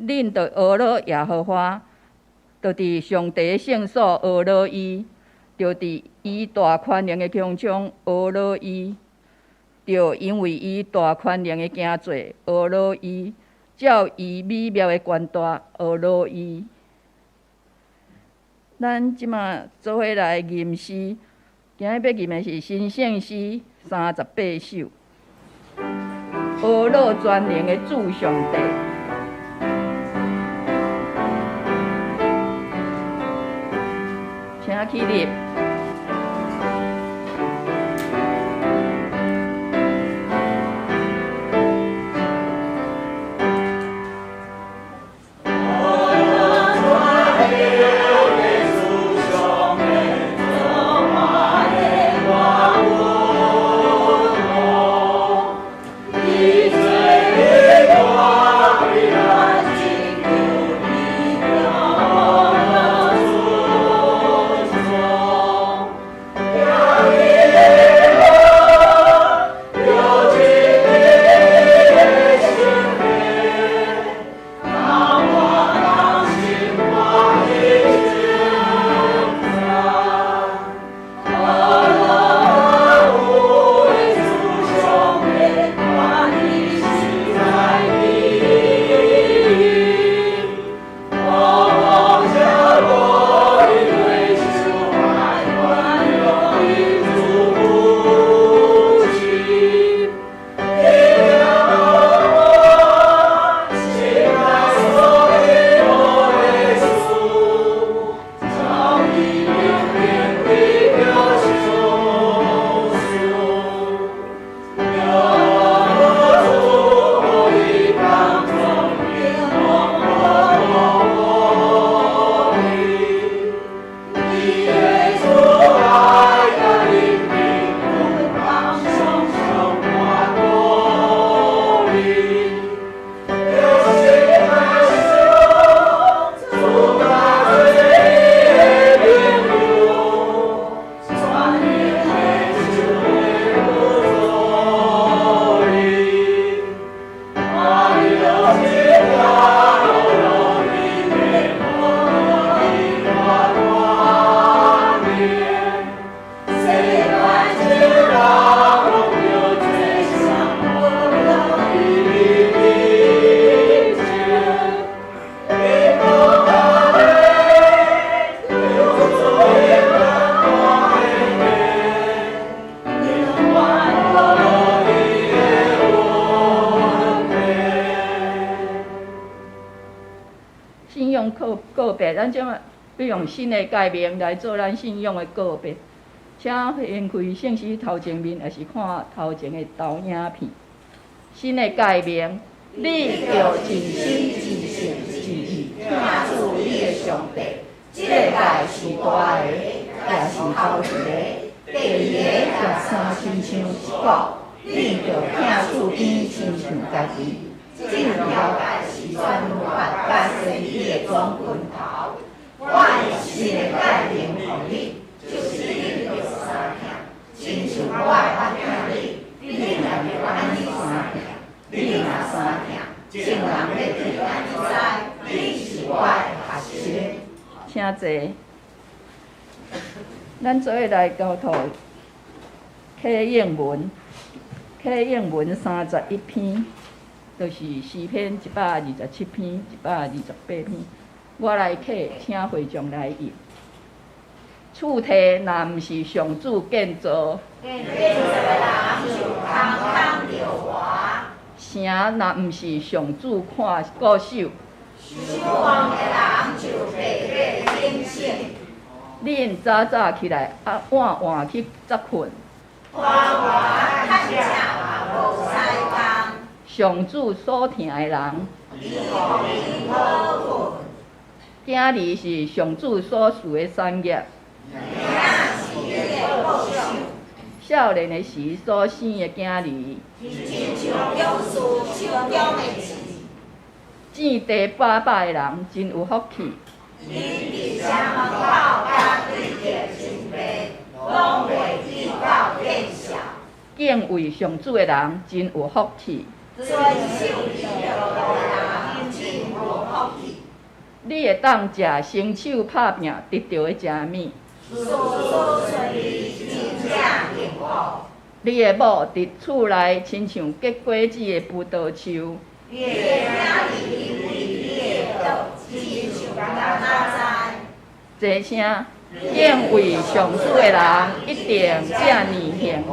恁着学了耶和华，着伫上帝圣所学了伊，着伫伊大宽容的胸中学了伊，着因为伊大宽容的行做学了伊，照伊美妙的权大学了伊。咱即马做伙来吟诗，今日要吟的是新圣诗38首。学了全能的主上帝，请起立。告别，咱即马要用新的界面来做咱信仰的告别。请掀开圣诗头前面，也是看头前的投影片。新的界面，你着尽心、尽性、尽意听主你的上帝。这个界是大个，也是头一个，第二个也三亲像一个。你着听主边亲像家己。这条界是全法甲神意的总拳头。我的新的界面互你，就是你着三听，亲像我会捌听你，你若着安尼三听，你若三听，众人要去安尼知，你是我的学生。请坐，咱做伙来交托启应文31篇。就是诗篇127篇、128篇，我来启，请会众来译。厝体若毋是上主建造，建造的人就空空着活；城若毋是上主看顾守，守望的人就白白醒醒。恁早早起来，晚晚去则困，晚晚较食也无使工。上主所疼的人，囝儿是上主所赐的产业，少年的时所生的囝儿，种地摆摆的人真有福气。敬畏上主的人真有福气。遵守伊的道的人真有福你会当食伸手拍拼得到的食物。事事顺利，真正幸福。你的某伫厝内亲像结果子的葡萄树。你的囝伫因为你的道，亲像橄榄栽。这声，敬畏上主的人一定遮尔幸福。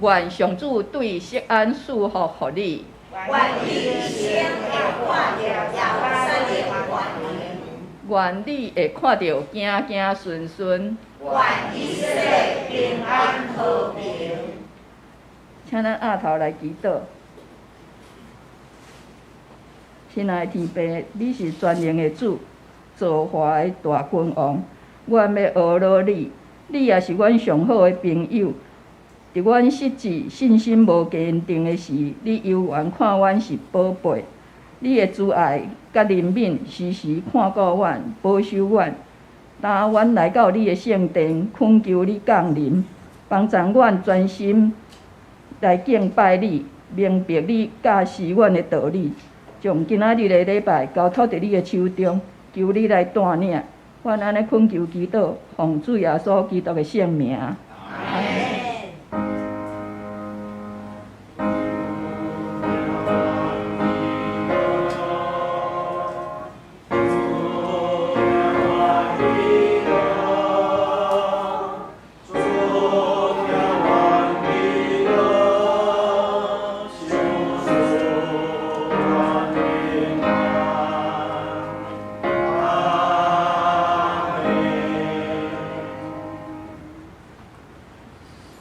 愿上主对錫安赐福予你。愿你一生会看到摇山的光明。愿你会看到行行顺顺。愿一世平安和平。请咱额头来祈祷。亲爱的天父，你是全能的主，造化的大君王。阮要学罗你，你也是阮上好的朋友。伫阮失志、信心无坚定的时，你犹原看阮是宝贝。你的慈爱甲怜悯，时时看顾阮、保守阮。当阮来到你的圣殿，恳求你降临，帮助阮专心来敬拜你，明白你教示阮的道理，将今仔日的礼拜交托伫你的手中，求你来带领。阮安尼恳求祈祷，奉主耶稣基督的圣名。阿门。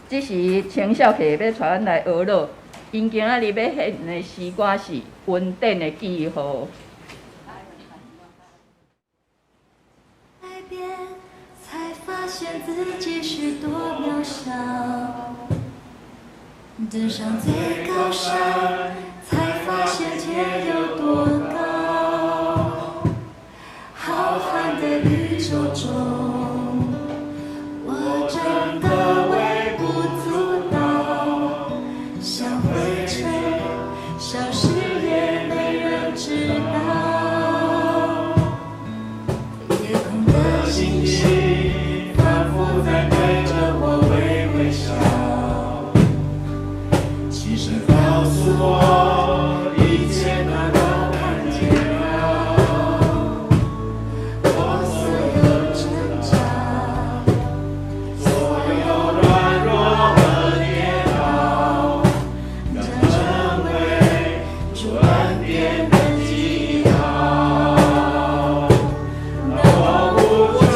这时，青少客要带咱来学乐，因今仔日要献的诗歌是《恩典的记号》。改变，才发现自己是多渺小。登上最高山，才发现天有多高。浩瀚的宇宙中，我真的微不足道，像灰尘，消失也没人知道。夜空的星星仿佛在对着我微微笑，轻声告诉我一切那都看见了。我所有挣扎，所有软弱和跌倒，将成为主恩典的记号。那我无中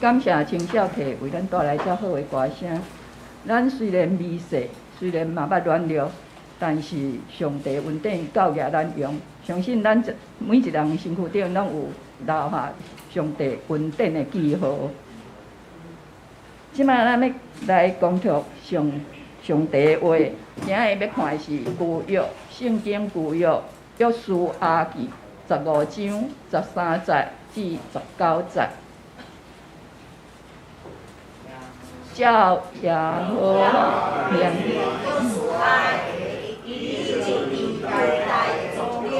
感谢青少客为咱带来遮好的歌声。咱虽然微细，虽然嘛捌软弱，但是上帝恩典教育咱用。相信咱每一人身躯顶拢有留下上帝恩典的记号。即摆咱要来恭读上帝的话，今日要看的是旧约圣经旧约约书亚记15章13节至19节。照耶和华命令，伊就离开在中央，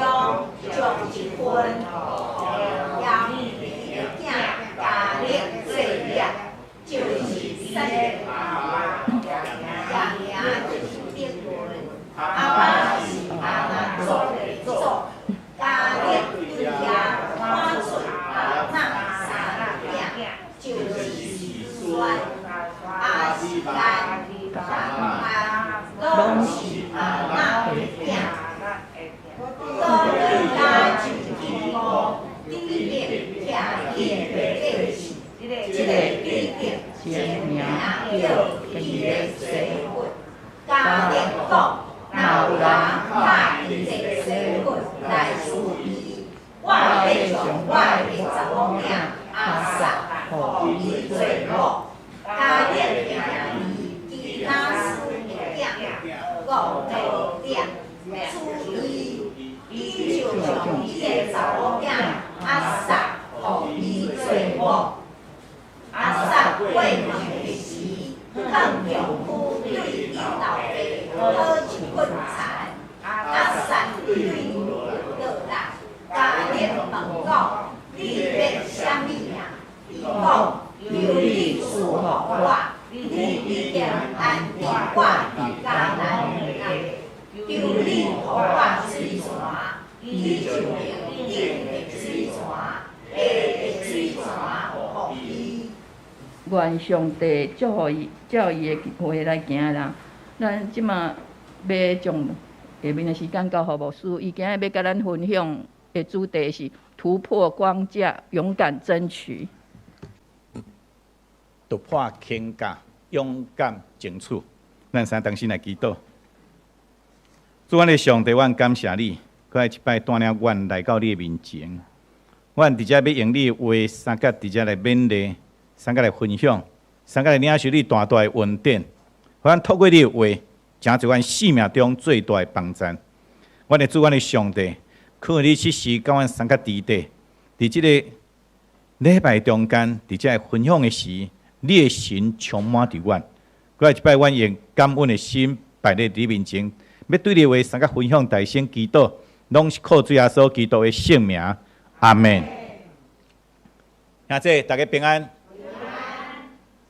将一分养的囝加力做业，就是三养就是定论，阿爸是阿那做的做，加力对也看出阿那三囝，就是算。阿是干阿，拢是阿那的囝。到底他就天公，第一点听伊的故事，这个第一点前名叫伊的生活。家己讲，若有人拍伊的生活来处伊，我要将我的查某囝阿撒，互伊做某。家己听伊，其他事的囝，五个点，注意，伊就将伊的查某囝阿撒，互伊做某。阿撒过门的时，向丈夫对伊老爸好一棍残，阿撒对伊落来，家己问讲，你要啥物名？伊讲。由你祝福我，你已经安定我伫艰难的日，由你予我水泉，你就用硬的水泉，下的水泉予伊。愿上帝祝福伊，照伊的话来行啦。咱即马要将下面的时间交予牧师，伊今日要甲咱分享的主题是突破框架，勇敢争取。突破框架，勇敢争取。咱三同心来祈祷。主，阮的上帝，阮感谢你，搁一摆带领阮来到你的面前。阮伫遮要用你的话，三甲伫遮来勉励，三甲来分享，三甲来领受你大大的恩典。互阮透过你的话，成就阮生命中最大的帮助。阮的主，阮的上帝，靠你去时，甲阮三甲伫地，伫即个礼拜中间，伫遮分享的时。你的神充满伫阮，过来一摆，阮用感恩的心摆在你面前，要对你话三甲分享大声祈祷，拢是靠主耶稣基督的圣名，阿门。兄弟，大家平安。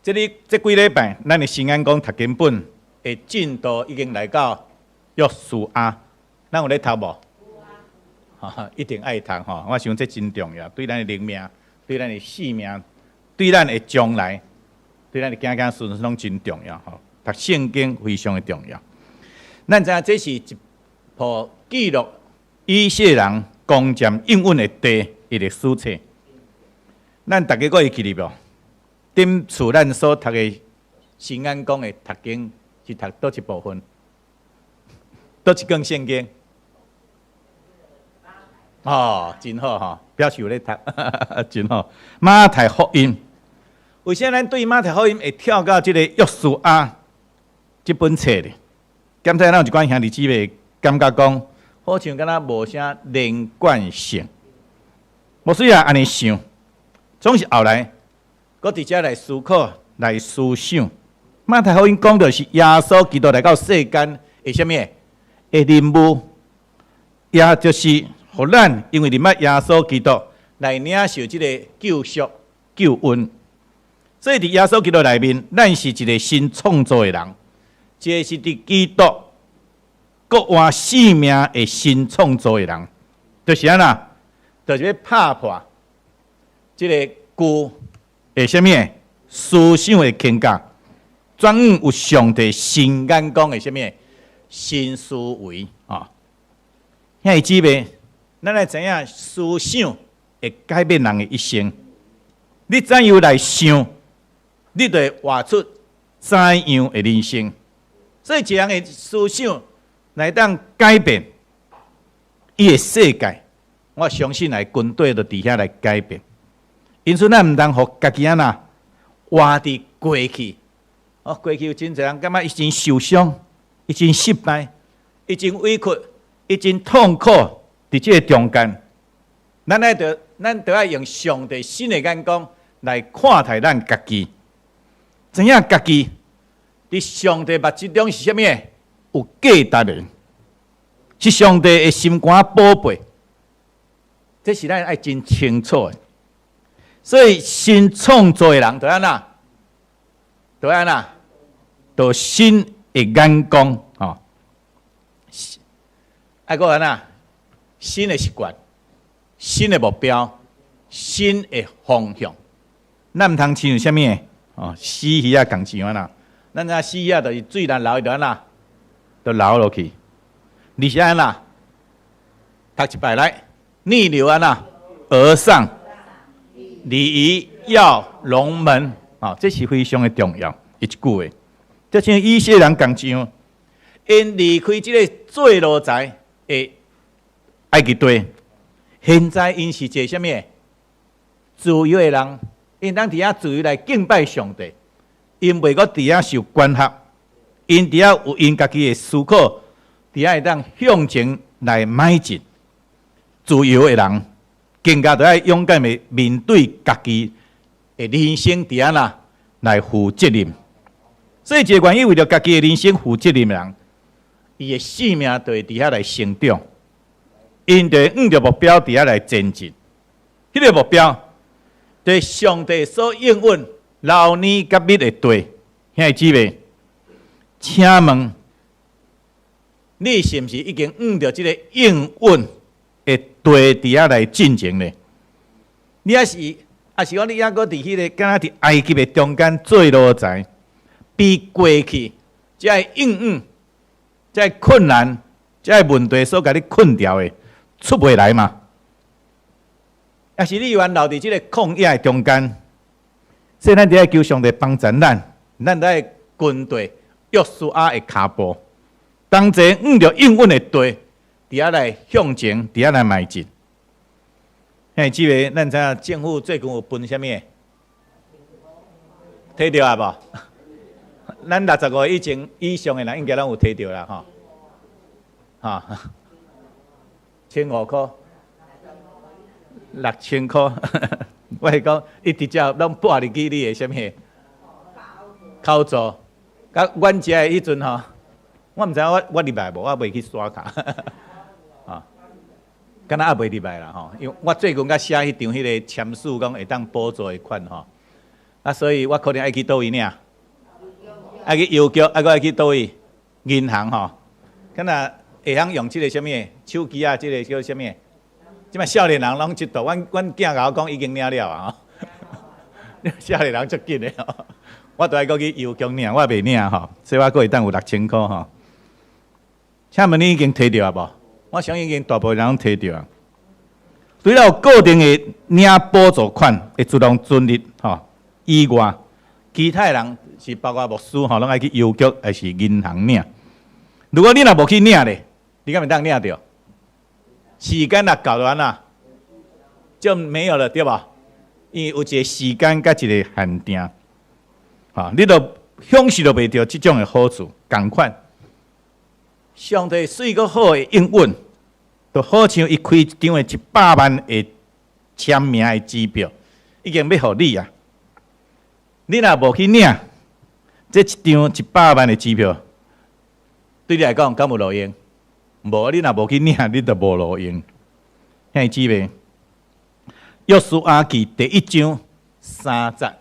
这几礼拜，咱的新安宫读经本的进度已经来到约书亚，咱有咧读无？一定爱读吼！我想这真重要，对咱的灵命，对咱的性命，对咱的将来。对咱的行行顺顺拢真重要吼，读圣经非常的重要。咱知影这是一部记录以色列人攻占应允的地的历史册。咱大家搁会记哩无？顶厝咱所读的新安宫的读经是读倒一部分？倒一卷圣经？哦，真好吼，表示有咧读，真好。马太福音。为啥咱对马太福音会跳到即个约书亚即本册咧？检查咱有一寡兄弟姊妹感觉讲，好像敢若无啥连贯性。无虽然安尼想，总是后来搁伫遮来思考、来思想。马太福音讲的是耶稣基督来到世间的啥物？的任务，也就是互咱因为认捌耶稣基督来领受即个救赎、救恩。所以伫耶稣基督内面，咱是一个新创造的人，这是伫基督国活生命的新创造的人，就是安那，就是要拍破这个旧的啥物思想的框架，转有上帝新眼光的啥物新思维啊！兄弟姊妹，咱来知影思想会改变人的一生。你怎样来想，你就会活出怎样的人生。所以一个人的思想来当改变伊的世界，我相信来军队就伫遐来改变。因此，咱毋通互家己活伫过去。过去有真侪人感觉伊真受伤，伊真失败，伊真委屈，伊真痛苦。伫即个中间，咱就要用上帝新的眼光来看待咱家己。知影家己伫上帝目睭中是啥物？有价值的，是上帝的心肝宝贝。这是咱爱真清楚的。所以新创造的人就就新的眼光还有新的习惯、新的目标、新的方向。咱毋通像啥物死鱼啊，共像咱知死鱼啊，就是水难流就流落去。你是读一摆来，逆流而上。鲤鱼跃龙门，这是非常的重要一句话。就像以色列人共像，因离开这个做奴才的埃及地，现在因是一个什么？自由的人，因当伫遐自由来敬拜上帝，因袂阁伫遐受管辖，因伫遐有因家己的思考，伫遐会当向前来迈进。自由的人。更加都要勇敢的面对家己的人生，伫遐来负责任。所以，一个愿意为了家己的人生负责任的人，伊的性命就会伫遐来成长，因就会按着目标伫遐来前进。迄个目标，对上帝所应允老年甲密的地，兄弟姊妹，请问你是毋是已经按着这个应允？会对伫遐来进行咧，你也是讲你抑阁伫迄个敢若伫埃及的中间做奴才，比过去遮应允、遮困难、遮问题所甲你困掉的出袂来嘛？也是你原留伫即个旷野的中间，所以咱伫遐求上帝帮助咱在军队约书亚的骹步，同齐按着应允的地。伫遐来向前，伫遐来迈进。兄弟姊妹，咱知影政府最近有分啥物？摕到啊无？咱65岁以上的人应该拢有摕到啦，1500块，6000块。我是讲，伊直接拢拨入去你的啥物？口座。甲阮遮的迄阵我毋知我入来无，我未去刷卡。敢若也袂入来啦因为我最近甲写迄张迄个签署讲会当补助的款所以我可能爱去倒位领，爱去邮局，还佫爱去倒位银行敢若会晓用即个啥物手机即个叫啥物？即摆少年人拢知道，阮囝甲我讲已经领了少年人足紧的我都爱佫去邮局领，我袂领所以我佫会当有6000块请问你已经摕到啊无？我相信已经大部分人摕到啊。除了有固定的领补助款会自动存入以外，其他人是包括牧师拢爱去邮局还是银行领。如果你若无去领咧，你敢会当领到？时间若到了就没有了，对吧？因为有一个时间甲一个限定你都享受袂到这种的好处，同款。上帝水个好的应允，就好像伊开一张的100万的签名的支票，已经要互你啊！你若无去领，这一张100万的支票，对你来讲敢有路用？无，你若无去领，你就无路用。兄弟姊妹，约书亚记第1章3节，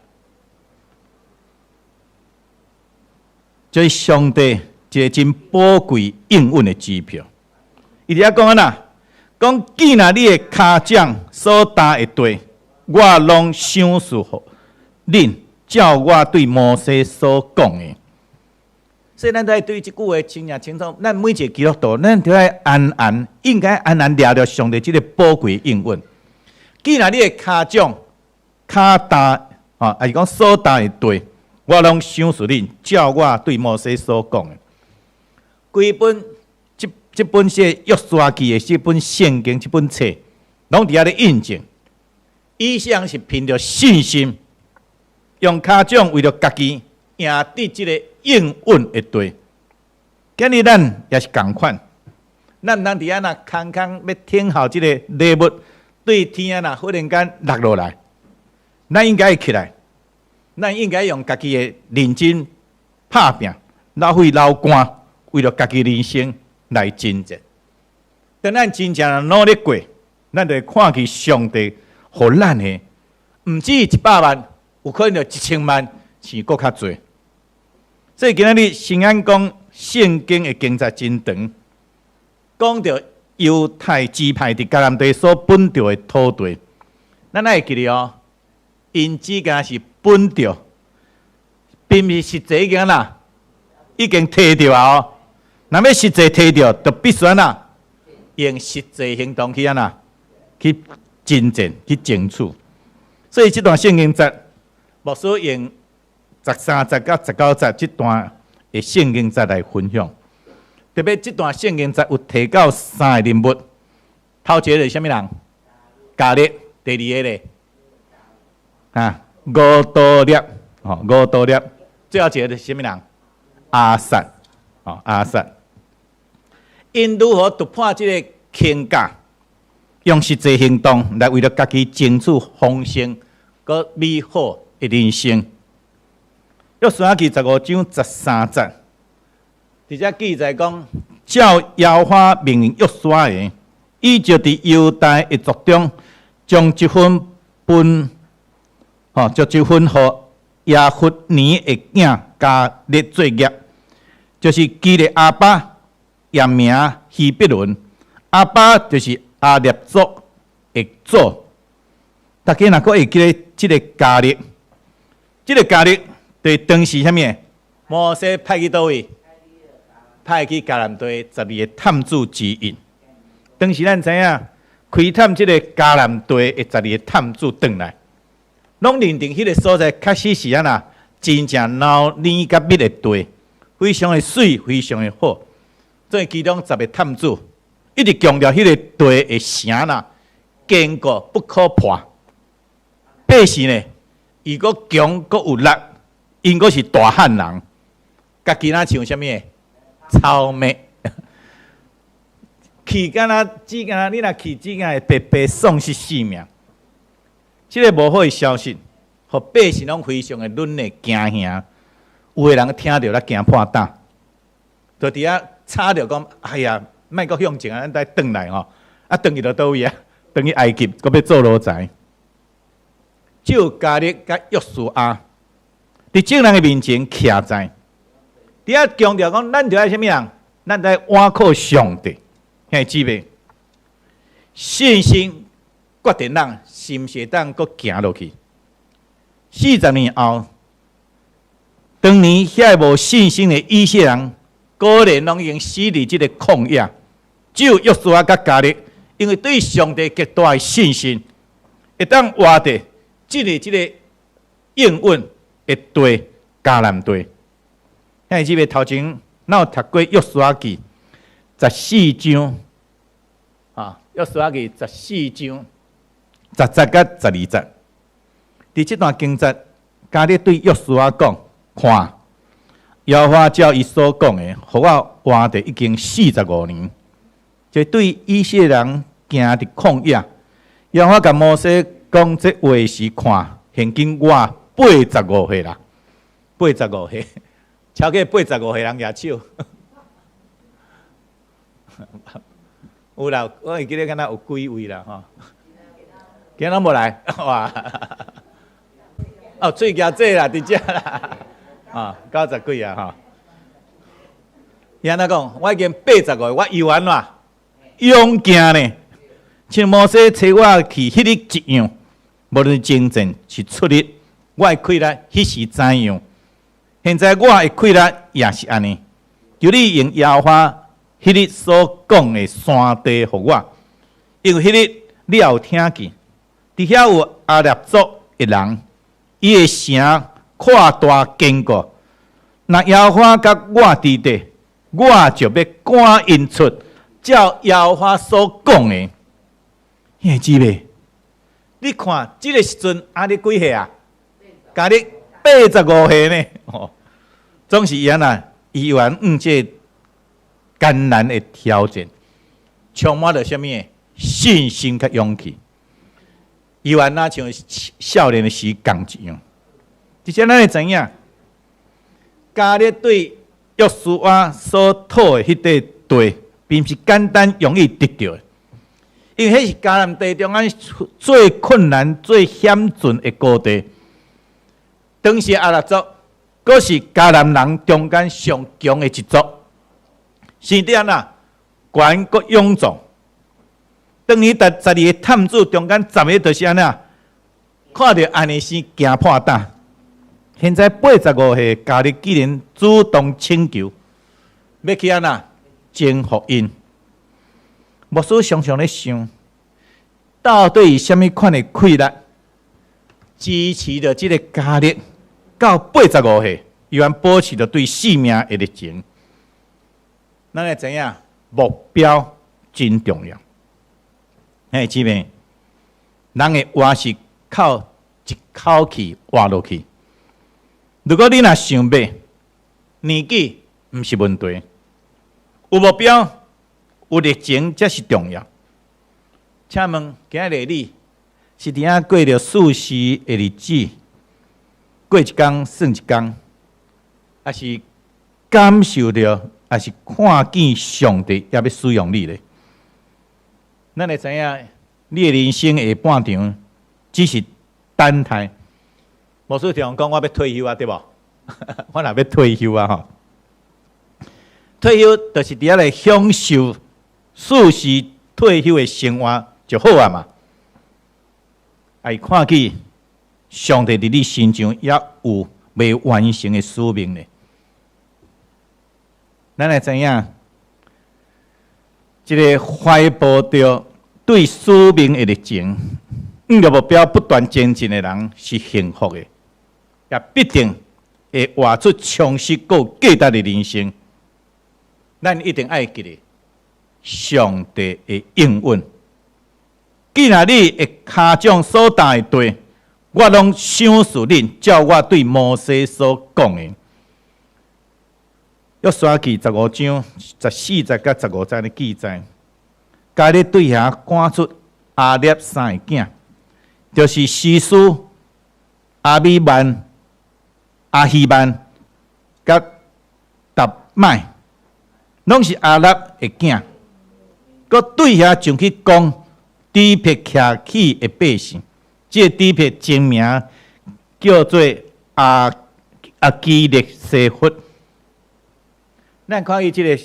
这是上帝。一个真宝贵应允的支票，伊伫遐讲讲既然你的骹掌所踏的地，我拢赏赐予恁，照我对摩西所讲的。所以咱在对即句话清也清楚，咱每一个基督徒，咱都要应该安然抓着上帝即个宝贵应允。既然你的骹掌、骹担还是讲所担的对，我拢想述恁，照我对摩西所讲的，规本即本写约书亚记的这本圣经，这本册，拢伫遐咧印证。以色列是凭着信心，用骹掌为着家己赢得即个应允的对。今日咱也是共款，咱伫遐若空空要听候即个礼物对天啊，忽然间落落来，咱应该起来，咱应该用家己的认真拍拼、老费老汗，为了家己人生来征战。当咱真正努力过，咱就会看见上帝互咱的，毋止100万，有可能就1000万，是搁较侪。所以今仔日新安讲圣经的经节真长，讲到犹太支派伫迦南地所本着的土地，咱爱记得哦，因只间是本着，并毋是实际间啦，已经摕着啊哦。若要实际摕着，就必须用实际行动去去征战、去争取。所以这段圣经节，牧师用13节到19节这段的圣经节来分享。特别这段圣经节有提到3个人物，头一个是啥物人？迦勒，第二个咧，五刀列，五刀列，最后一个是啥物人？亚萨，亚萨。因如何突破这个框架，用实际行动来为了家己争取丰盛和美好的人生。约书亚记15章13节，伫遮记载讲，照耶和华命令约书亚的，伊就伫犹大的族中，将一份分，就一份互亚弗尼的囝加列作业，就是基列阿巴。原名希伯伦，阿巴就是阿列族的祖。大家若阁会记得这个迦勒，这个迦勒对当时啥物？摩西派去倒位？派去迦南地12个探子之一。当时咱知影，开探这个迦南地的12个探子转来，拢认定迄个所在确实是真正老年甲密的地，非常的水，非常的好。所以其中10个探子一直强调迄个地的城坚固不可破。百姓呢，伊阁强阁有力，因阁是大汉人，家己像啥物？草莓，去敢只敢你若去只敢会白白丧失性命。这个无好的消息，互百姓拢非常的忍耐惊吓，有的人听到了惊破胆，就伫遐。吵着讲，哎呀，莫阁向前啊，咱再转来吼，转去到倒位啊？转去埃及，阁要做奴才。只有迦勒甲约书亚伫众人的面前徛在，伫遐强调讲，咱着爱啥物人？咱着爱倚靠上帝，兄弟姊妹，信心决定人是毋是当阁行落去。40年后，当年遐无信心的以色列人。个人拢已经死伫即个旷野，只有约书亚甲迦勒，因为对上帝极大的信心，会当活着即个应允的地迦南地。兄弟姊妹，头前咱有读过约书亚记14章，约书亚记14章10节甲12节，伫即段经节，迦勒对约书亚讲：看。耶和华照伊所讲的，互我活着已经45年。这对以色列人行伫旷野，耶和华甲摩西讲这话时，看现今我85岁啦，85岁，超过85岁人举手。有啦，我会记得敢若有几位啦吼。今仔无来，哇！哦，喙举这啦，伫遮啦。90几啊哈！伊安怎讲？我已经85岁，我游完啦，勇敢呢。像摩西找我去迄日一样，无论征战是出力，我的气力迄时怎样？现在我的气力也是安尼。求你用耶和华迄日所讲的山地互我，因为迄日你也有听见，伫遐有阿拉族的人，伊的城扩大坚固。若耶和华甲我伫地，我就要赶因出，照耶和华所讲的。兄姊妹，你看即个时阵阿你几岁啊？家你85岁呢？哦，总是安那，伊愿这艰难的挑战，充满了什么信心甲勇气。伊愿那像少年的时共一样。而且咱会知影，家咧对约书亚所讨的迄块地，并不是简单容易得到的，因为迄是迦南地中间最困难、最险峻的高地。当时阿拉族，佫是迦南人中间上强的一族，是点啊，悬佫臃肿。当年12个探子中间10个就是安那，看到安尼生惊破胆。现在85岁家里既然主动请求，要去安那征服因，牧师常常咧想，到底是什么款的气力支持着这个家里到85岁，依然保持着对生命的热情？咱会知影目标真重要。哎，姊妹，人的活是靠一口气活落去。如果你若想要，年纪毋是问题，有目标、有热情才是重要。请问，今日你是伫遐过着舒适的日子，过一天算一天，还是感受着，还是看见上帝也要使用你咧？咱会知影，你的人生下半场只是等待。牧师常讲，我要退休啊，对无？我若要退休啊，吼！退休就是伫遐来享受舒适退休的生活就好啊嘛。爱看见上帝伫你身上也有未完成的使命咧。咱会知影，一个怀抱着对使命的热情，向着目标不断前进的人是幸福的。也必定会活出充实够价值的人生。咱一定爱记得上帝的应允。既然你的脚掌所踏的地，我拢赏赐恁，照我对摩西所讲的。约书亚记15章14节甲15节的记载，家咧对遐赶出阿列3个囝，就是西书、阿米曼、阿希曼、甲达麦，拢是阿拉的囝。佮对遐上去讲底片徛起的百姓，这底片真名叫做阿基列西弗。咱看伊这个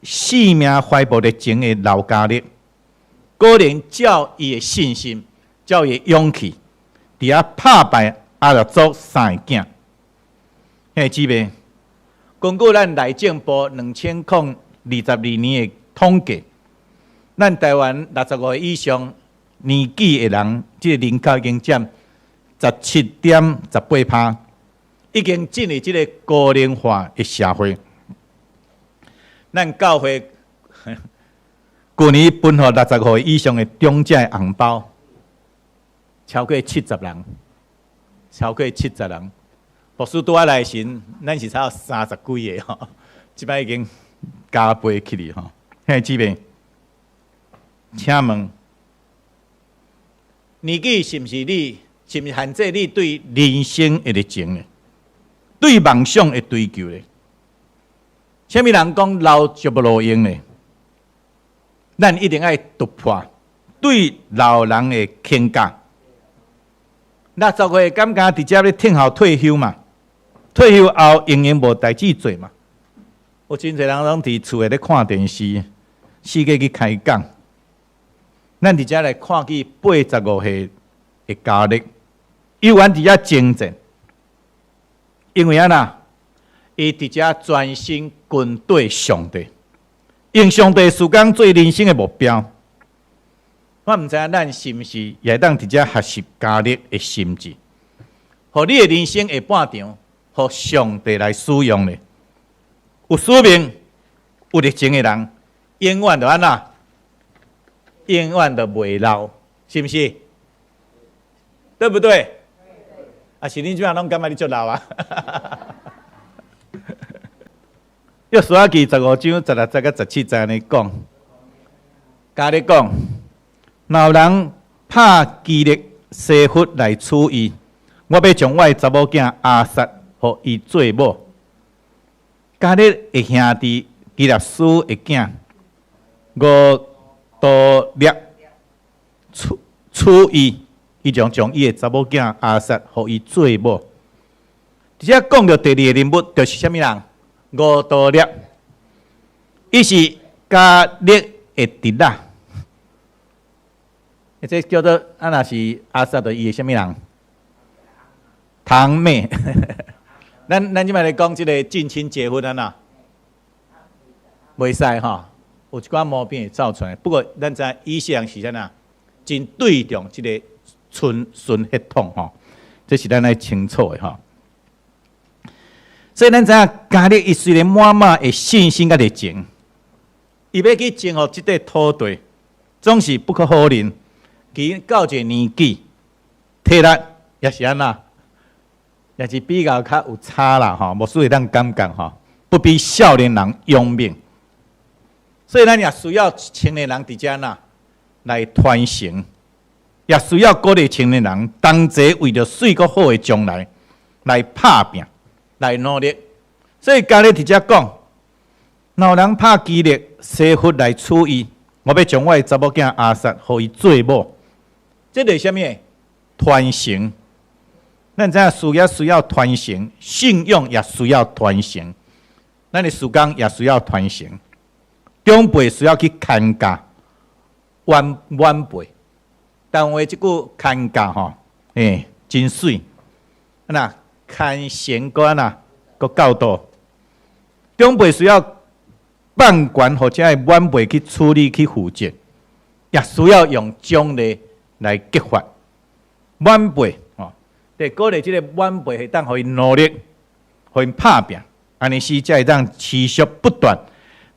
性命怀抱热情的老家咧，果然照伊的信心，照伊的勇气，伫遐打败阿拉族3个囝。嘿，姊妹，根据咱内政部2022年的统计，咱台湾65岁以上年纪的人，这个人口已经占17.18%，已经进入这个高龄化的社会。咱教会去年分予65岁以上的长者的红包超过70人，超过70人。牧师拄仔来时，咱是差30几个吼，即摆已经加倍起哩吼。嘿，姊妹，请问，年纪是毋是限制你对人生的热情呢？对梦想的追求呢？啥物人讲老就无路用呢？咱一定要突破对老人的轻价。60岁感觉直接咧挺好退休嘛？退休后仍然无代志做嘛？有真侪人拢伫厝内咧看电视，四界去开讲。咱直接来看见85岁的家力，依然伫遐精进，因为安那伊伫遮专心跟对上帝，用上帝时间做人生的目标。我毋知影咱是毋是也当伫遮学习加力的心志，互你的人生下半场，互上帝来使用咧。有使命、有热情的人，永远就安那，永远就袂老，是毋是？对不对？啊，是恁即摆拢感觉你足老啊？约书亚记15章16节到17节安尼讲，加咧讲，若有人拍基列西弗来娶伊，我要将我的查某囝亚撒，互伊做某。加列的兄弟基列斯的囝五多列娶伊，伊将伊的查某囝亚撒，互伊做某。而且讲到第二个人物，就是啥物人？五多列，伊是加列的弟仔。这叫做啊，若是亚撒的伊的啥物人？堂妹。咱即摆来讲即个近亲结婚啊呐，袂使吼，有一寡毛病会走出来。不过咱知以色列是啥呐？真对重即个纯血统吼，这是咱来清楚的吼。所以咱知影加勒伊虽然满满的信心甲热情，伊要去征服即块土地，总是不可否认。其到一个年纪，体力也是安那。也是比较有差啦，吼，无所以咱感觉吼，不比少年人勇猛。所以咱也需要青年人伫遮呐来传承，也需要鼓励青年人同齐为着水果好的将来来打拼、来努力。所以今日伫遮讲，若有人拍基列西弗来娶伊，我要将我的查某囝亚撒，互伊做某。这是啥物？传承。咱知影需要传承，信仰也需要传承，咱的时间也需要传承，长辈需要去看教，晚辈。但话即句看教吼，真水，那看贤个呐个教导，长辈需要放权或者系晚辈去处理去负责，也需要用奖励来激发晚辈。对，鼓励即个晚辈会当互因努力，互因打拼，安尼时才会当持续不断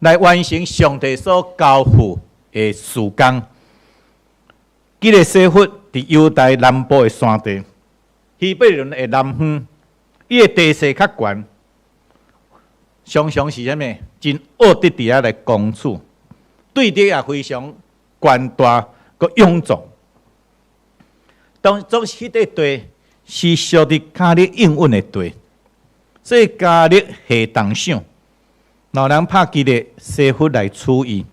来完成上帝所交付的事工。基列西弗伫犹大南部的山地，希伯伦的南方，伊的地势较悬，常常是啥物？真恶得伫遐来攻处，对敌也非常悬大，佮臃肿。总是迄块地。是属伫加勒应允的地，所以加勒下动想，老人拍基列西弗来娶伊，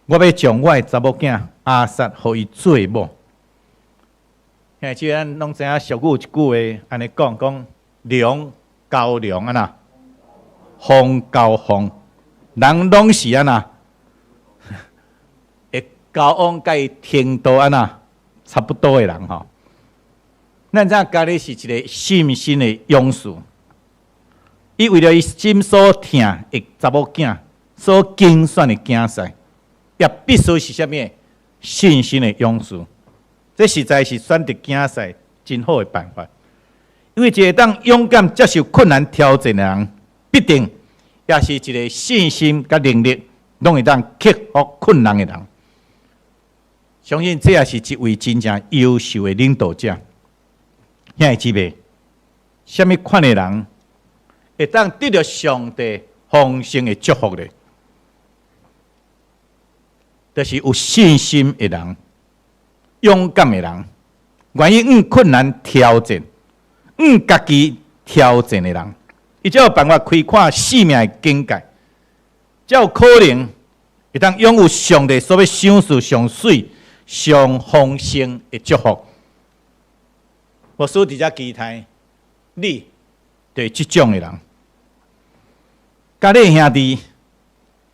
我要将我的查某囝亚撒，互伊做某。现在咱拢知影俗语一句话，安尼讲龙交龙安那，凤交凤，人拢是安那，会交往甲伊程度安那差不多的人吼。咱知影家己是一个信心的勇士，伊为了伊心所疼的查某囝所竞选的竞赛，也必须是啥物信心的勇士。这实在是选择竞赛真好的办法，因为一个当勇敢接受困难挑战的人，必定也是一个信心甲能力拢会当克服困难的人。相信这也是一位真正优秀的领导者。兄弟姊妹，什么款的人会当得到上帝丰盛的祝福呢？就是有信心的人、勇敢的人，愿意困难挑战、家己挑战的人，伊才有办法开阔生命的境界，才有可能会当拥有上帝所要赏赐上水、上丰盛的祝福。我所伫遮期待，你就是这种的人。加勒兄弟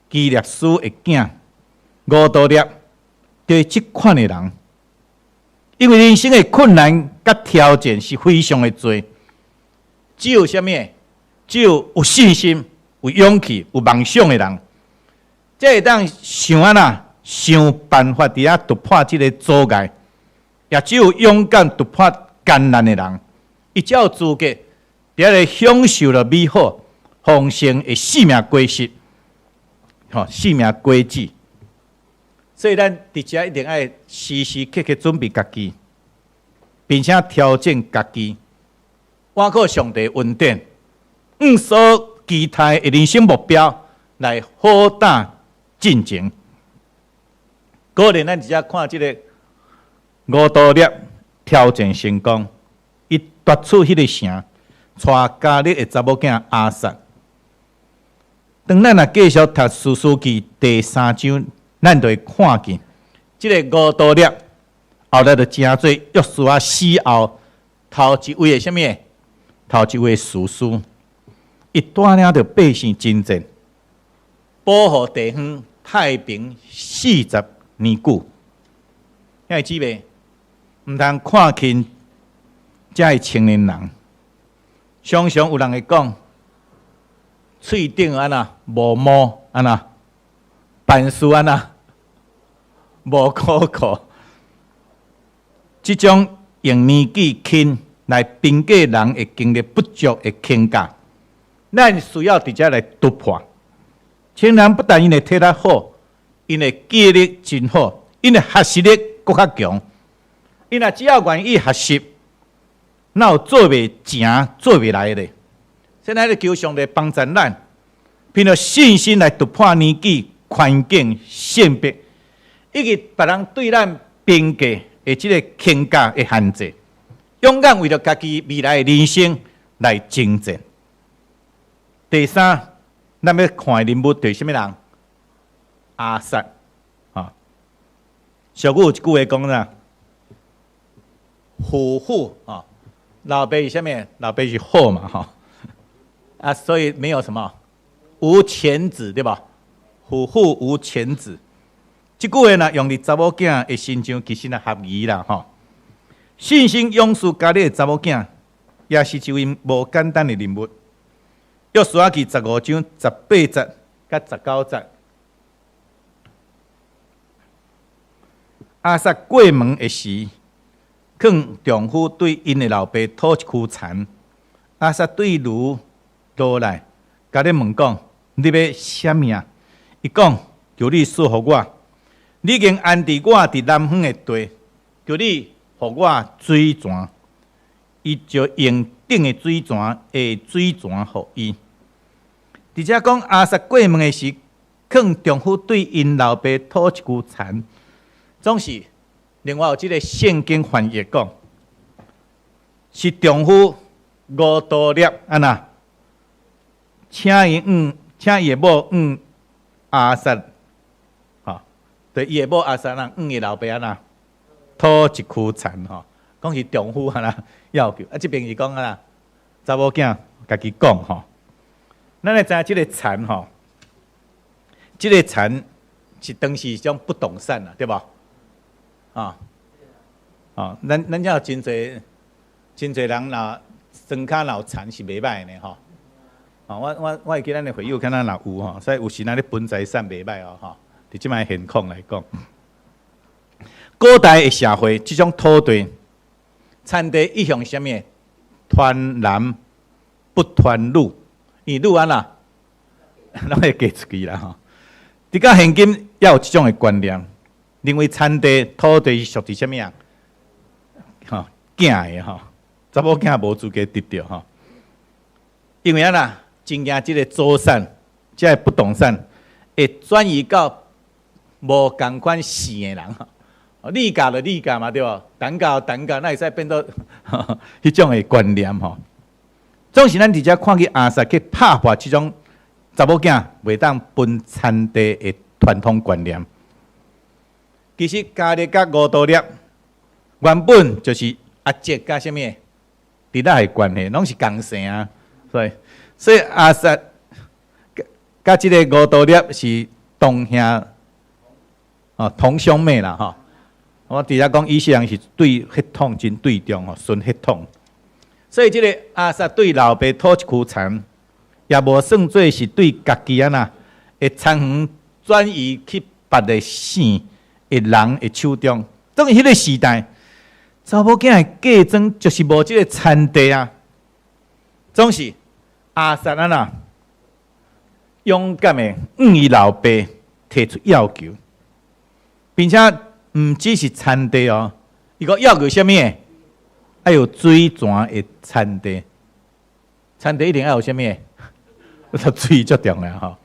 基列斯的囝五多列，就是这款的人。因为人生的困难甲挑战是非常的多，只有啥物？只有信心、有勇气、有梦想的人，才会当想想办法伫遐突破这个阻碍。也只有勇敢突破艰难的人，伊才有资格伫遐个享受了美好丰盛的生命果实，生命果子。所以咱伫遮一定要时时刻刻准备家己，并且调整家己，依靠上帝恩典，所期待的人生目标来好打进前。果然，咱伫遮看即个五道粒挑战成功，伊夺取迄个城，带家里的查某囝阿撒。当咱若继续读士师记第3章，咱就会看见即个五道粒后来就成做约书亚死后头一位的什么？头一位士师，伊带领着百姓征战，保护地方太平40年久。兄弟姊妹，毋通看轻这些青年人。常常有人会讲，喙顶安那无毛安那，办事安那无苦苦。这种用年纪轻来评价人会经历不足的评价，咱需要伫遮来突破。青年不但因会体力好，因会记忆力真好，因会学习力更较强。因若只要愿意学习，哪有做袂成、做袂来的？现在咧求上帝帮助咱，凭着信心来突破年纪、环境、性别，以及别人对咱评价的即个评价的限制，勇敢为了家己未来的人生来征战。第三，咱要看的人物就是什么人？亚撒啊。俗语有一句话讲啦，虎虎啊，老爸是什么？老爸是虎嘛哈。啊，所以没有什么无犬子，对吧？虎虎无犬子。这句话呢，用伫查某囝的身上，其实呢合宜啦吼。信心勇士家里的查某囝，也是一位无简单的人物。约书亚记15章18节甲19节，亚撒过门的时，劝丈夫对因的老爸讨一躯田。亚撒对驴落来，甲你问讲：你要啥物啊？伊讲：求你赐予我。你已经安置我伫南方的地，求你予我水泉。伊就用顶的水泉下水泉予伊。而且讲亚撒过门的时，劝丈夫对因老爸讨一躯田，总是另外有即个圣经翻译讲，是丈夫五道粒安那，请伊的某亚撒。对，伊的某亚撒人伊老爸安那讨一躯田吼，讲是丈夫安那要求。啊，这边是讲安那查某囝家己讲吼。咱来知影即个田吼，即个田是当时一种不动产啦，对无？啊，咱遮有真侪人若庄骹若有田是袂歹呢吼。我会记咱的会友敢若若有吼，所以有时咱咧分财产袂歹哦吼。伫即摆现况来讲，古代的社会，即种土地产地一向什么？传男不传女，因女安那，咱会嫁出去啦吼。伫到现今也有即种的观念，认为产地土地是属于什么样？吼，囝的吼，查某囝无资格得到吼。因为安那，真惊即个祖产，即个不动产会转移到无共款姓的人吼，你嫁就你嫁嘛，对无？单嫁单嫁，那会使变到迄种的观念吼。总是咱伫遮看去亚撒去拍破即种查某囝袂当分产地的传统观念。其实家里甲五道粒原本就是阿姐甲什么伫哪的关系，拢是共生啊。所以亚撒甲即个五道粒是同兄。同兄妹啦吼，我伫遐讲以色列人是对血统真对重吼，纯血统。所以即个亚撒对老爸讨一躯田，也无算做是对家己啊呐，会参远转移去别个性的人的手中。当迄个时代，查某囝的嫁妆就是无即个产地啊，总是阿萨啊呐，勇敢的向伊老爸提出要求，并且毋只是产地哦，伊个要求啥物？要有水泉的产地，产地一定要有啥物？水最重要吼。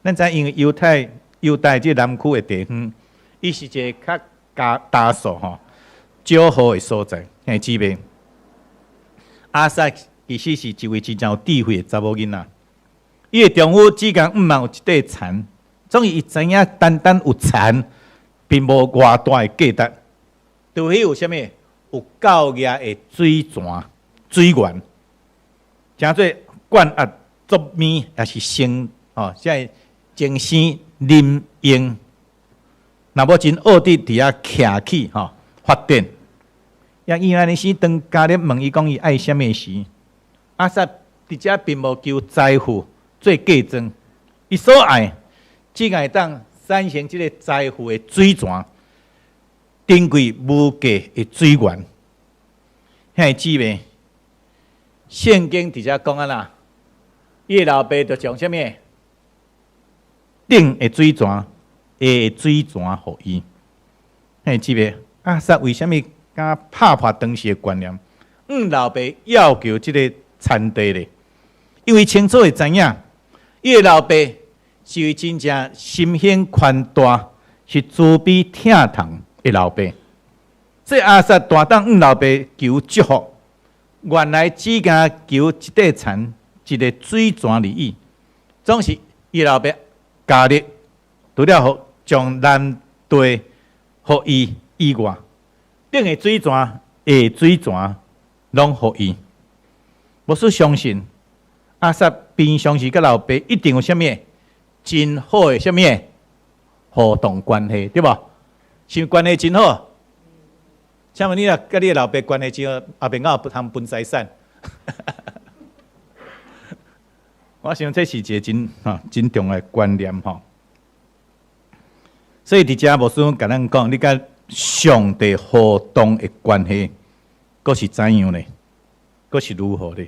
咱知因为犹太即南区的地方，伊是一个较大数吼少雨的所在，兄姊妹。阿萨其实是一位真正有智慧的查某囡仔，伊的丈夫只讲毋茫有一块田，总伊知影单单有田，并无偌大的价值，除非有啥物？有够热的水泉、水源，诚做灌压作面，也是生哦，即精生啉用。若要真恶伫遐徛起吼发展，也伊安尼时当家咧问伊讲伊爱啥物时，阿萨伫遮并无求财富做嫁妆，伊所爱只会当产生即个财富的水泉。珍贵无价的水源，兄姊妹，圣经伫遮讲啊啦，伊的老爸就将啥物顶的水泉、下的水泉互伊。兄姊妹，阿萨为什物敢拍破当时的观念？老爸要求即个产地咧，因为清楚会知影，伊的老爸是位真正心胸宽大，是慈悲疼痛的老爸，所以阿萨大胆老爸求祝福，原来只敢求一块田、一个水泉而已。总是伊老爸加力，除了互将南地互伊以外，顶的水泉、下水泉拢互伊。我所相信，阿萨平常时甲老爸一定有啥物真好的啥物互动关系，对无？是关系真好。请问你若甲你的老爸关系真好，后面敢有通分财产？我想这是一个真重要的观念吼。所以伫遮牧师甲咱讲，你甲上帝互动的关系，佫是怎样呢？佫是如何呢？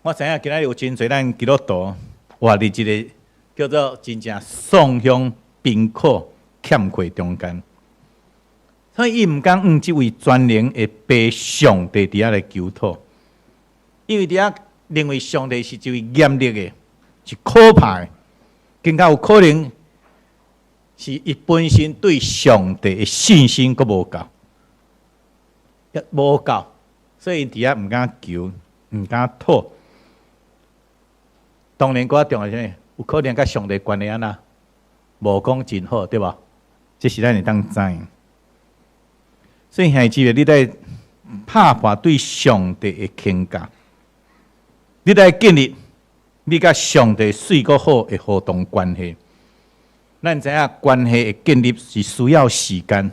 我知影今仔日有真侪咱基督徒活伫一个叫做真正丧向贫苦欠缺中间，所以伊毋敢用即位全能的被上帝伫遐来求讨，因为伫遐认为上帝是一位严厉的，是可怕的，更加有可能是伊本身对上帝的信心佫无够，无够，所以伫遐毋敢求，毋敢讨。当然，佫重要是啥？有可能甲上帝关系安那，无讲真好，对无？这是咱会当知。所以兄姊妹，你在拍破对上帝的轻价，你在建立你甲上帝水果好的互动关系。咱知影关系的建立是需要时间，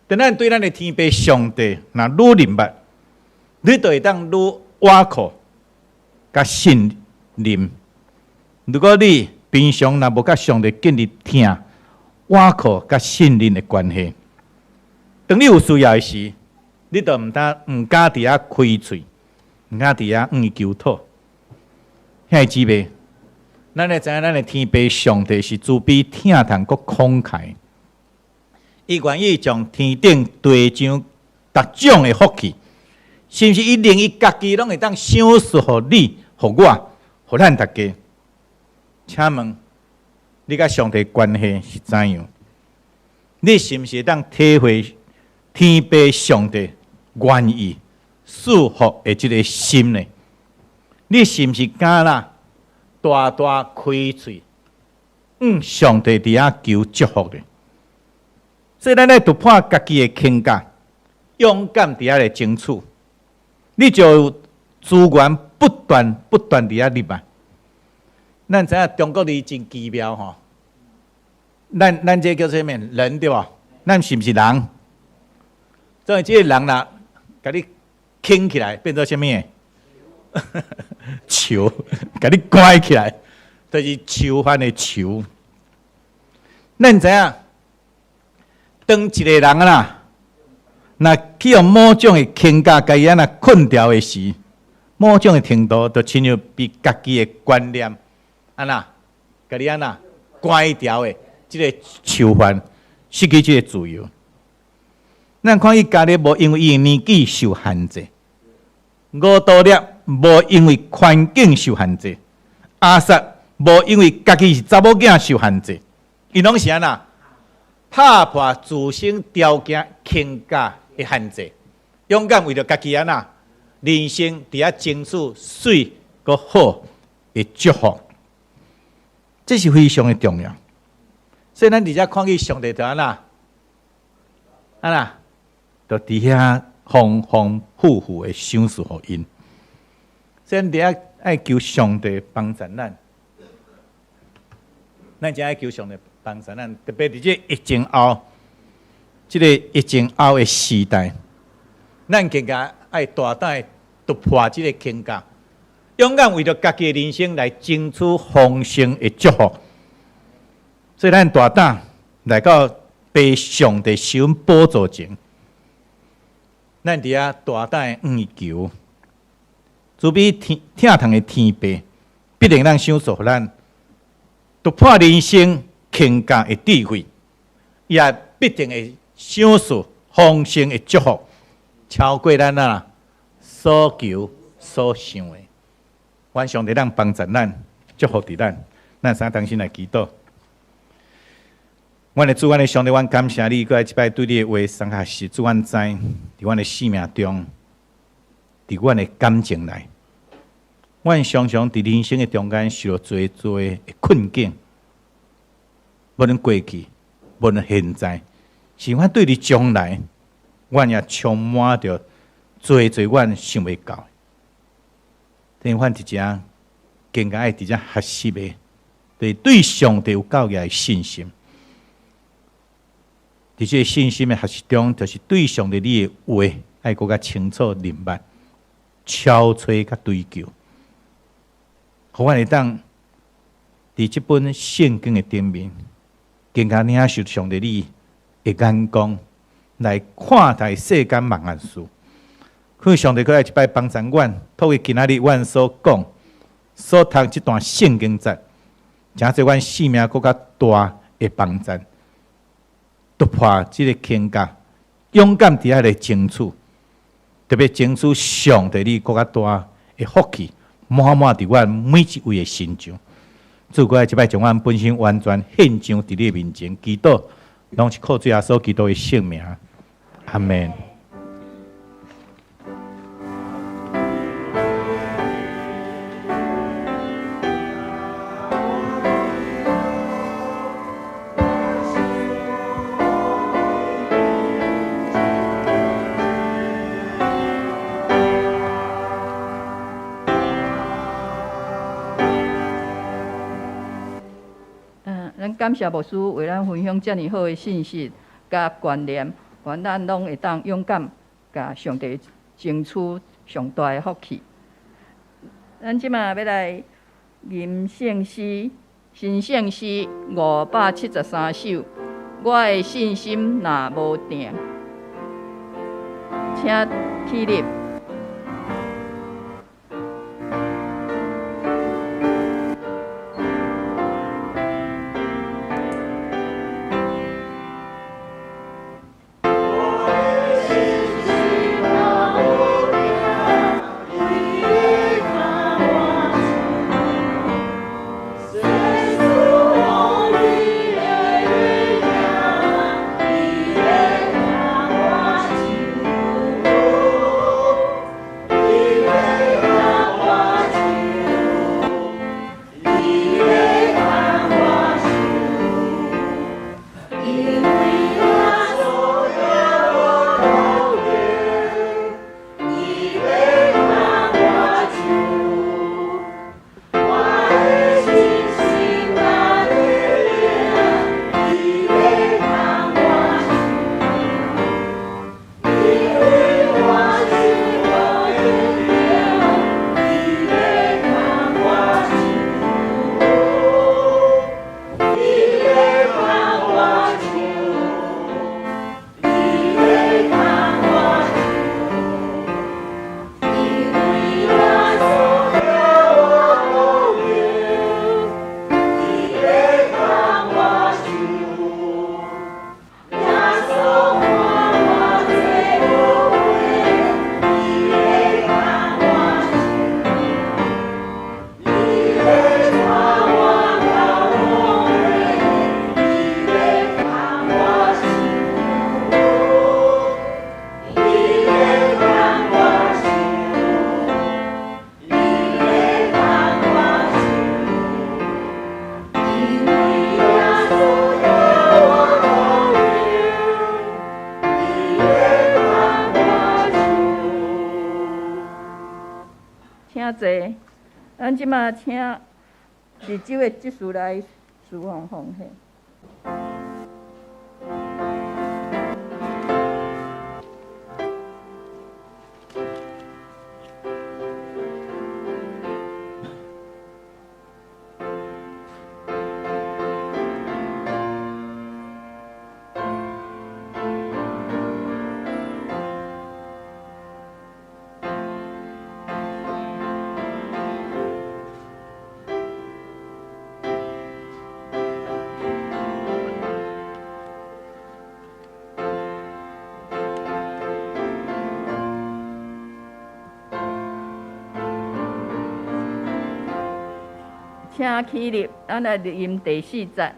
但咱对咱的天父上帝若愈明白，你就会当愈倚靠甲信任。如果你平常若无甲上帝建立听倚靠甲信任的关系，当你有需要的时，你就毋敢伫遐开喙，毋敢伫遐向伊求讨。兄姊妹，咱会知影咱的天父上帝是慈悲疼痛佮慷慨，伊愿意将天顶地上各种的福气，甚至伊连伊家己拢会当赏赐互你、互我、互咱大家。请问，你甲上帝关系是怎样？你是毋是会当体会天父上帝愿意祝福的这个心呢？你是毋是敢若大大开喙，上帝伫遐求祝福的？所以咱来突破家己的轻价，勇敢伫遐来争取，你就有资源不断伫遐入来。咱知影中国字真奇妙吼，咱这叫什么人对吧？咱是毋是人？所以这个人啦，甲你轻起来变做什么？囚，甲你关起来，就是囚犯的囚。咱知影，当一个人啦，若去用某种的牵架，甲伊安那困掉的时，某种的程度，就亲像比家己的观念安那，甲你安那关掉的，即个囚犯失去即个自由。咱看伊家己无因为伊年纪受限制，五道业无因为环境受限制，阿萨无因为家己是查某囝受限制，伊拢是安那拍破自身条件牵架的限制，勇敢为着家己安那人生伫遐争取水个好的祝福，这是非常的重要。所以咱伫遮看见上帝就安那就伫遐丰丰富富的赏赐互因。所以咱伫遐爱求上帝帮助咱，咱真爱求上帝帮助咱，特别伫这疫情后，这个疫情后的时代，咱更加爱大胆突破这个框架，勇敢为着家己的人生来争取丰盛的祝福。所以咱大胆来到被上帝施恩宝座前，咱伫遐大胆的求，主比疼痛的天父必定让享受咱突破人生框架的智慧，也必定会享受丰盛的祝福，超过咱所求所想的。愿上帝让帮助咱，祝福伫咱，咱三同心来祈祷。阮的主，阮的上帝，阮感谢你，搁来一摆对你的话送下是主，阮知伫阮的生命中，伫阮的感情内，阮常常伫人生的中间受到最的困境，无论过去，无论现在，是阮对你将来，阮也充满着最阮想袂到的。但阮伫遮更加爱伫遮学习的，就是对上帝有够个信心。伫这信心的学习中，就是对上帝你的话爱更加清楚明白，超吹甲追求，互阮会当伫这本圣经的顶面，更加领受上帝你的眼光来看待世间万案事。看上帝过来一摆帮助阮，透过今仔日阮所讲、所读这段圣经节，诚侪阮生命更加大的帮助。突破这个框架，勇敢伫遐来争取，特别争取上帝你更加大的福气，满满伫阮每一位的心上。主过来一摆将阮本身完全献上伫你面前，祈祷，拢是靠主耶稣基督的圣名，阿门。咱感谢牧师为咱分享遮尔好的信息甲观念，愿咱拢会当勇敢甲上帝争取上大的福气。咱即马要来吟圣诗，新圣诗573首。我的信心若无定，请起立。济。咱即马请日州的执事来施放奉献。请起立，咱来念第4节。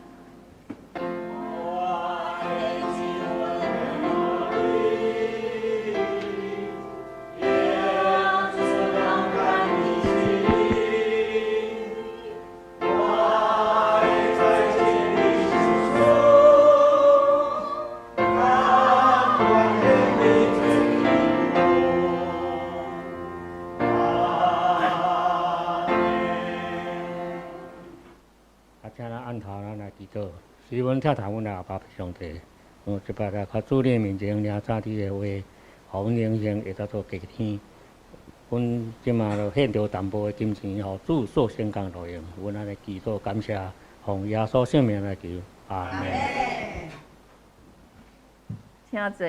请咱按头咱来祈祷，随阮听谈阮的阿爸上帝，一摆来较主你面前领早起的话，互阮人生会当做隔天。阮即马就献着淡薄的金钱，互主所成功路用。阮安尼祈祷感谢，奉耶稣圣名来求，阿门。请坐。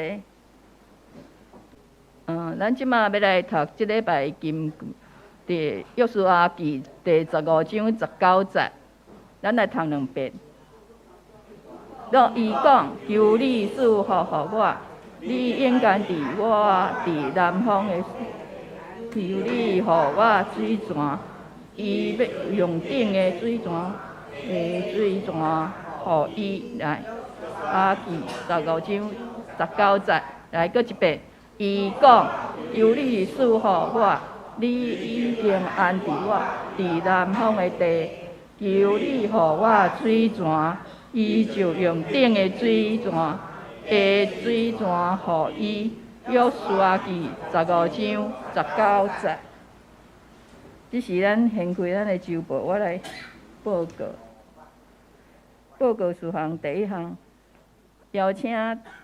咱即马要来读即礼拜经，伫约书亚记第15章19节。咱来读2遍。若伊讲，求你赐福互我，你应该伫我伫南方的，求你互我水泉，伊要用顶的水泉，互伊来。记15章19节，来过一遍。伊讲，求你赐福互我，你已经安置我伫南方的地。求你互我水泉，伊就用顶的水泉，互伊。约书亚记15章19节。这是咱献开咱的周报，我来报告。报告事项第1项，邀请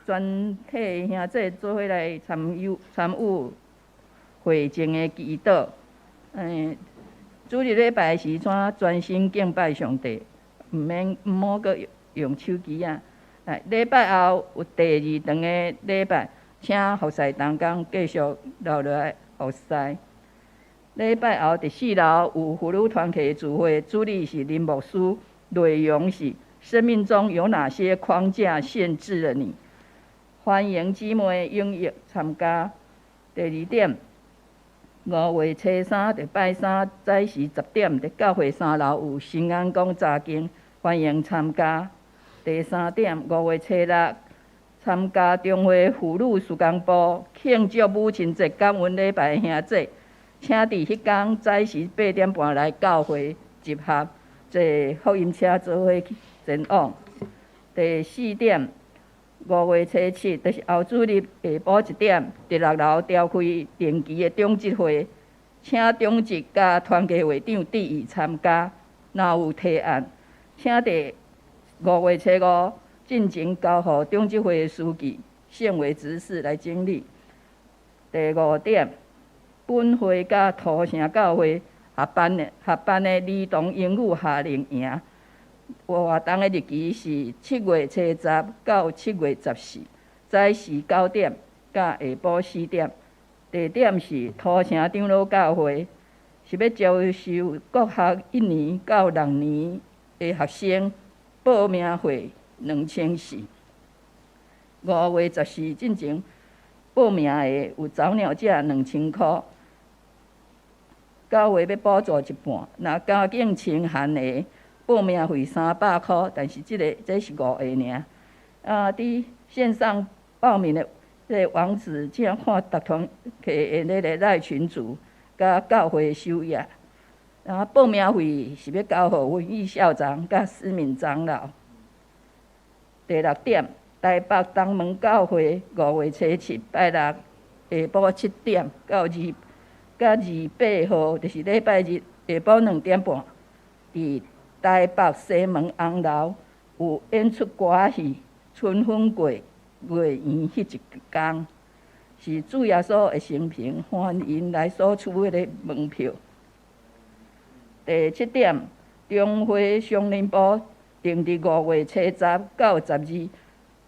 全体兄弟做伙来参与会前的祈祷。主日礼拜时阵专心敬拜上帝，毋好阁用手机啊。礼拜后有第2堂的礼拜，请服侍同工继续留落来服侍。礼拜后第4楼有妇女团体聚会，主理是林牧师，内容是生命中有哪些框架限制了你？欢迎姊妹踊跃参加。第2点。5月初3，第拜3早时10点，伫教会3楼有新安宫查经，欢迎参加。第3点，5月初6，参加中华妇女事工部庆祝母亲节感恩礼拜兄弟，请伫迄天早时8点半来教会集合，坐福音车做伙前往。第4点，5月初7，就是后主日下晡1点，伫6楼召开定期的中职会，请中职甲团契会长致意参加。若有提案，请伫5月初5进前交予中职会的书记、县委执事来整理。第5点，本会甲土城教会合办的儿童英语夏令营。活动的日期是7月初10到7月14，早时9点到下晡4点。地点是土城长老教会，是要招收国学1年到6年的学生，报名费2004。5月14进前报名的有早鸟价2000块，教会要补助一半。若家境清寒的，报名费300块，但是这是5个尔。伫线上报名的这个网址，请看逐团契的那个赖群组，甲教会首页。报名费是要交予文艺校长甲思敏长老。第6点，台北东门教会5月初7拜6下晡7点到甲28号，就是礼拜日下晡2点半，伫台北西门红楼有演出歌戏《春分过月圆》迄一天，是主耶稣的生平，欢迎来索取迄个门票。第7点，中华商人部定伫5月初10到12，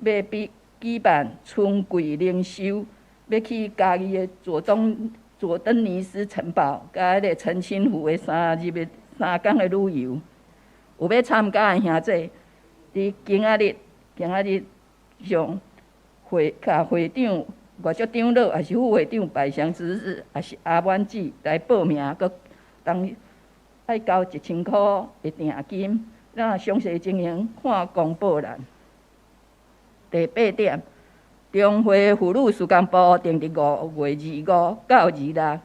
要举办春季灵修，要去嘉义的佐登尼斯城堡，甲迄个陈清湖的3天的旅游。有要参加的兄弟，伫今仔日上甲会长、外籍长老，也是副会长拜相指示，也是阿满姊来报名，佮爱交1000块的定金。咱详细情形看公布栏。第8点，中华妇女事工部定伫5月25到26，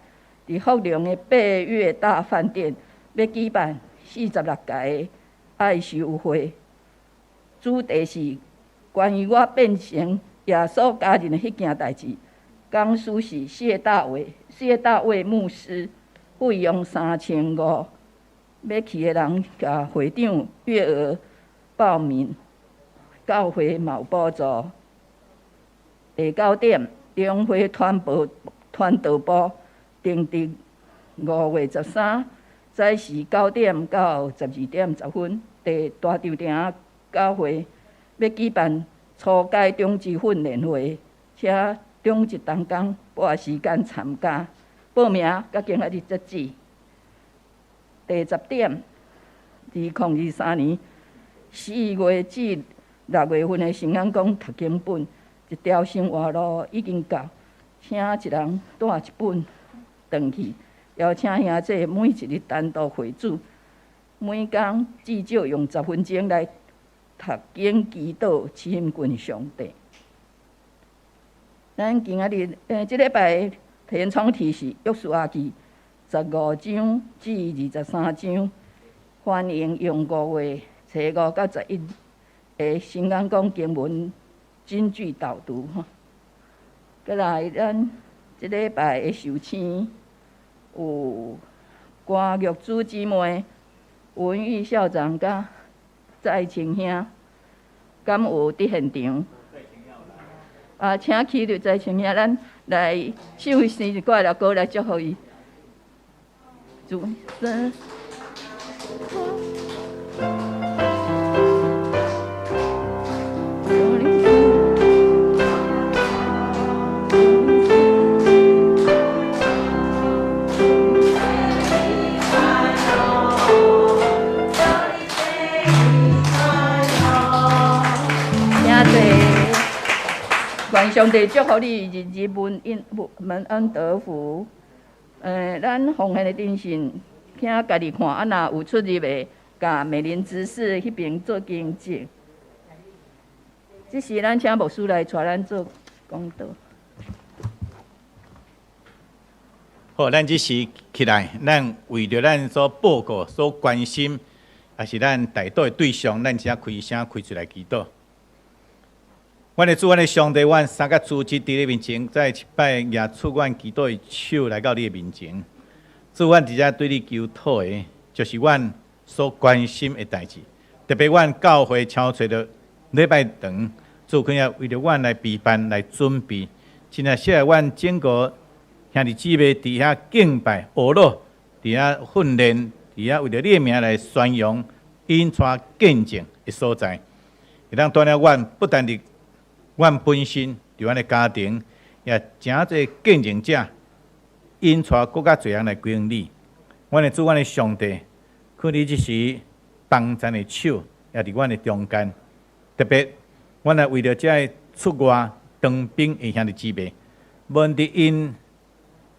伫福隆的8月大饭店要举办46届的爱修会，主题是关于我变成耶稣家人的迄件代志。讲师是谢大卫牧师，费用3500。要去的人，甲会长月额报名，教会嘛有补助。第9点，中华传道部定伫5月13，早时9点到12点10分，伫大稻埕教会要举办初阶中级训练会，请中级同工拨时间参加。报名甲今仔日截止。第10点，2023年4月至6月份的新安宫读经本一条生活路已经到，请一人带一本回去，邀请兄弟每一日单独会主，每工至少用10分钟来读经祈祷亲近上帝。咱今仔日即礼拜天创题是约书亚记15章至23章，欢迎用5月初5到11的新安宫经文金句导读吼。再来，咱即礼拜的受请有歌剧组姊妹文玉校长甲蔡清兄，敢有伫现场？请起着蔡清兄，咱来唱生日快乐歌来祝福伊。主神。愿上帝祝福你，日日蒙恩得福。咱奉献的定信，请家己看，啊若有出入的，甲美林执事迄边做见证。这是咱请牧师来带咱做讲道。好，咱这时起来，咱为着咱所报告、所关心，也是咱大道的对象，咱只开声开出来祈祷。阮的主，阮的上帝，阮三甲主旨伫你面前，再一摆举出阮祈祷的手来到你的面前。主，阮直接对你求讨的，就是阮所关心的代志。特别阮教会超找着礼拜堂，主可以为着阮来备办、来准备，真正适合阮整个兄弟姊妹伫遐敬拜、学乐，伫遐训练，伫遐为着你的名来宣扬、引传见证的所在，会当带领阮不但伫阮本身，伫阮的家庭，也诚侪见证者，引带更较侪人来归向你。阮的主，阮的上帝，看你即时帮咱的手，也伫阮的中间。特别，阮也为着这出外当兵的兄弟姊妹，无论伫因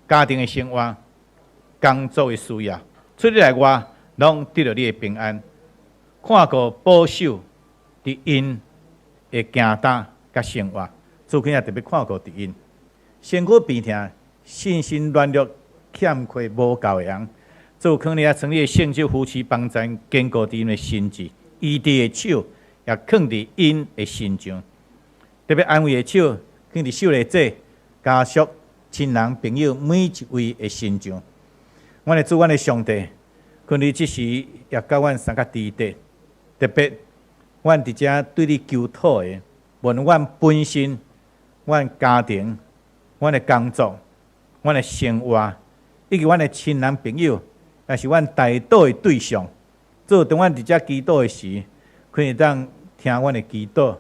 家庭的生活、工作的需要，出入来外，拢得到你的平安，看顾保守伫因的行单。甲生活，主肯也特别看顾伫因，身躯病痛、信心软弱、欠缺无够的人，主肯你也从你的圣手扶持帮助，坚固伫因的心智，医治的手也放伫因的心上，特别安慰的手放伫手内这加速亲人朋友每一位的身上。阮的主，阮的上帝，今日即时也甲阮三个弟弟，特别阮伫遮对你求讨的，无论阮本身、阮家庭、阮的工作、阮的生活，以及阮的亲人朋友，也是阮代祷的对象。做当阮伫遮祈祷的时，可以当听阮的祈祷，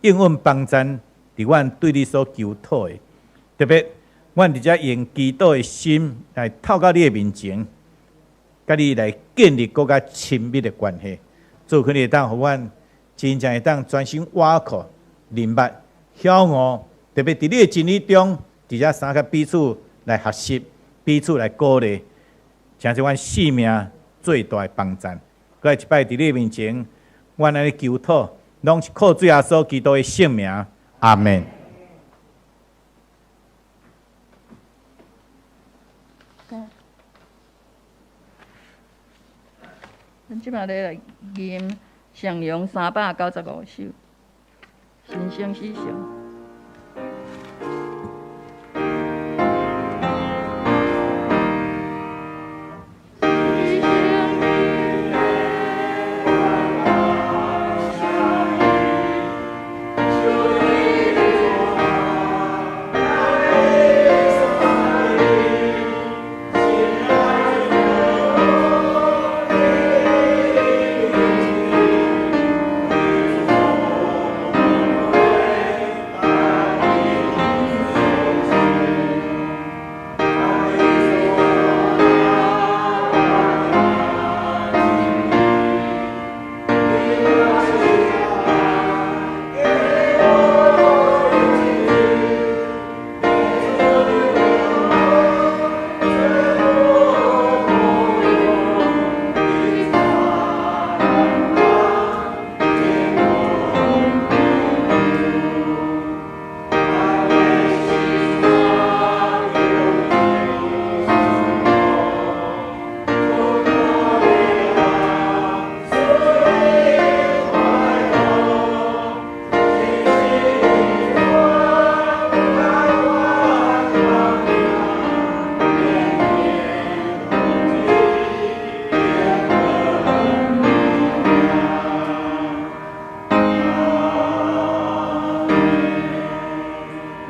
应允帮赞伫阮对你所求讨的。特别，阮伫遮用祈祷的心来透到你的面前，甲你来建立更加亲密的关系。做可以当互阮真正会当专心挖靠、明白、晓悟，特别伫你的真理中，伫遮三个彼此来学习，彼此来鼓励，成就阮生命最大的帮赞。再一摆伫你面前，阮安尼求讨，拢是靠主耶稣基督的圣名，阿门。咱即摆咧来念上扬395首，神圣思想。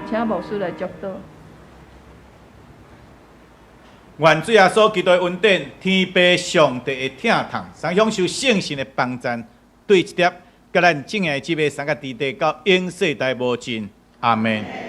请牧师来祝祷。愿主耶稣基督的恩典、天父上帝的疼痛、三享受圣神的帮赞，对一粒甲咱敬爱即个三个弟弟到永世代无尽。阿门。